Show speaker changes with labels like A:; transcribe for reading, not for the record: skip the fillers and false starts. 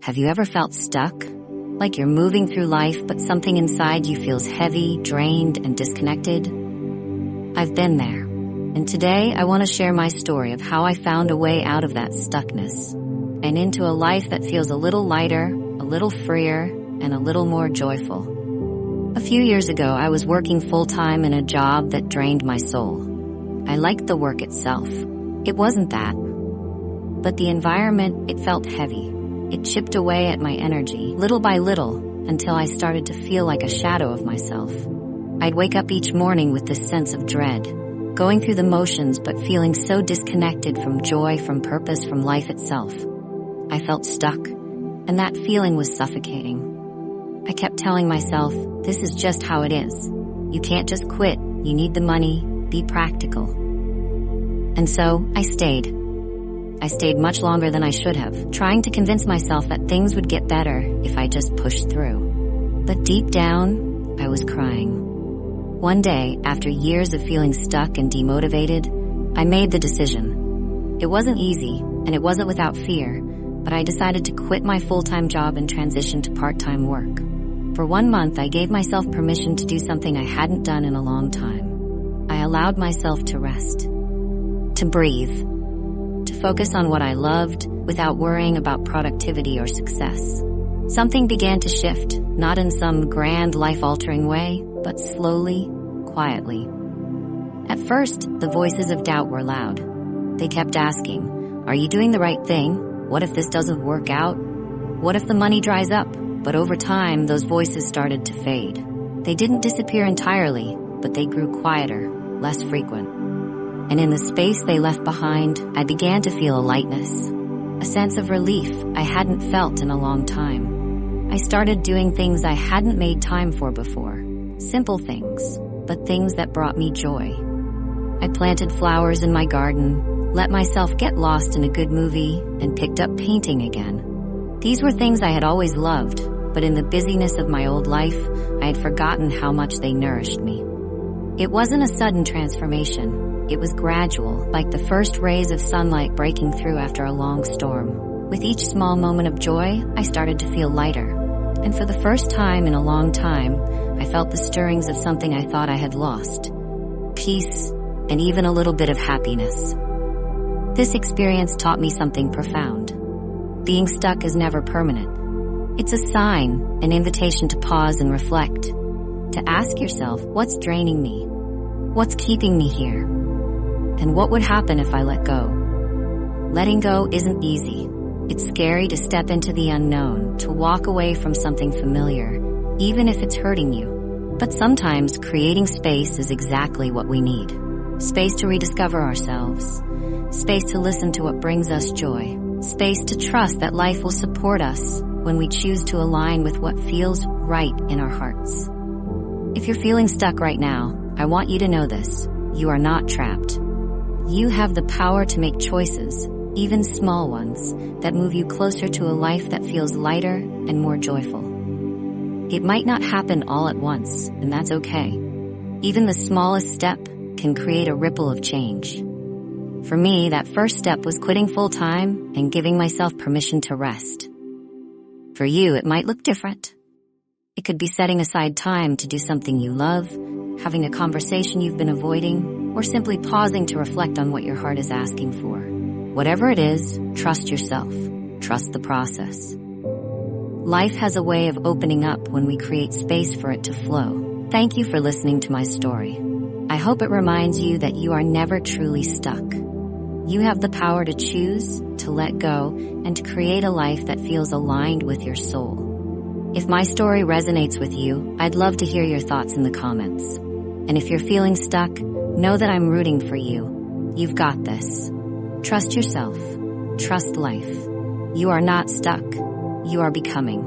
A: Have you ever felt stuck? Like you're moving through life, but something inside you feels heavy, drained, and disconnected? I've been there. And today I want to share my story of how I found a way out of that stuckness and into a life that feels a little lighter, a little freer, and a little more joyful. A few years ago, I was working full-time in a job that drained my soul. I liked the work itself. It wasn't that. But the environment, it felt heavy. It chipped away at my energy, little by little, until I started to feel like a shadow of myself. I'd wake up each morning with this sense of dread, going through the motions but feeling so disconnected from joy, from purpose, from life itself. I felt stuck, and that feeling was suffocating. I kept telling myself, this is just how it is. You can't just quit. You need the money. Be practical. And so, I stayed. I stayed much longer than I should have, trying to convince myself that things would get better if I just pushed through. But deep down, I was crying. One day, after years of feeling stuck and demotivated, I made the decision. It wasn't easy, and it wasn't without fear, but I decided to quit my full-time job and transition to part-time work. For 1 month, I gave myself permission to do something I hadn't done in a long time. I allowed myself to rest, to breathe, to focus on what I loved without worrying about productivity or success. Something began to shift, not in some grand life-altering way, but slowly, quietly. At first, the voices of doubt were loud. They kept asking, are you doing the right thing? What if this doesn't work out? What if the money dries up? But over time, those voices started to fade. They didn't disappear entirely, but they grew quieter, less frequent. And in the space they left behind, I began to feel a lightness, a sense of relief I hadn't felt in a long time. I started doing things I hadn't made time for before. Simple things, but things that brought me joy. I planted flowers in my garden, let myself get lost in a good movie, and picked up painting again. These were things I had always loved, but in the busyness of my old life, I had forgotten how much they nourished me. It wasn't a sudden transformation. It was gradual, like the first rays of sunlight breaking through after a long storm. With each small moment of joy, I started to feel lighter. And for the first time in a long time, I felt the stirrings of something I thought I had lost. Peace, and even a little bit of happiness. This experience taught me something profound. Being stuck is never permanent. It's a sign, an invitation to pause and reflect. To ask yourself, what's draining me? What's keeping me here? And what would happen if I let go? Letting go isn't easy. It's scary to step into the unknown, to walk away from something familiar, even if it's hurting you. But sometimes creating space is exactly what we need. Space to rediscover ourselves. Space to listen to what brings us joy. Space to trust that life will support us when we choose to align with what feels right in our hearts. If you're feeling stuck right now, I want you to know this. You are not trapped. You have the power to make choices, even small ones, that move you closer to a life that feels lighter and more joyful. It might not happen all at once, and that's okay. Even the smallest step can create a ripple of change. For me, that first step was quitting full-time and giving myself permission to rest. For you, it might look different. It could be setting aside time to do something you love, having a conversation you've been avoiding, or simply pausing to reflect on what your heart is asking for. Whatever it is, trust yourself. Trust the process. Life has a way of opening up when we create space for it to flow. Thank you for listening to my story. I hope it reminds you that you are never truly stuck. You have the power to choose, to let go, and to create a life that feels aligned with your soul. If my story resonates with you, I'd love to hear your thoughts in the comments. And if you're feeling stuck, know that I'm rooting for you. You've got this. Trust yourself. Trust life. You are not stuck. You are becoming.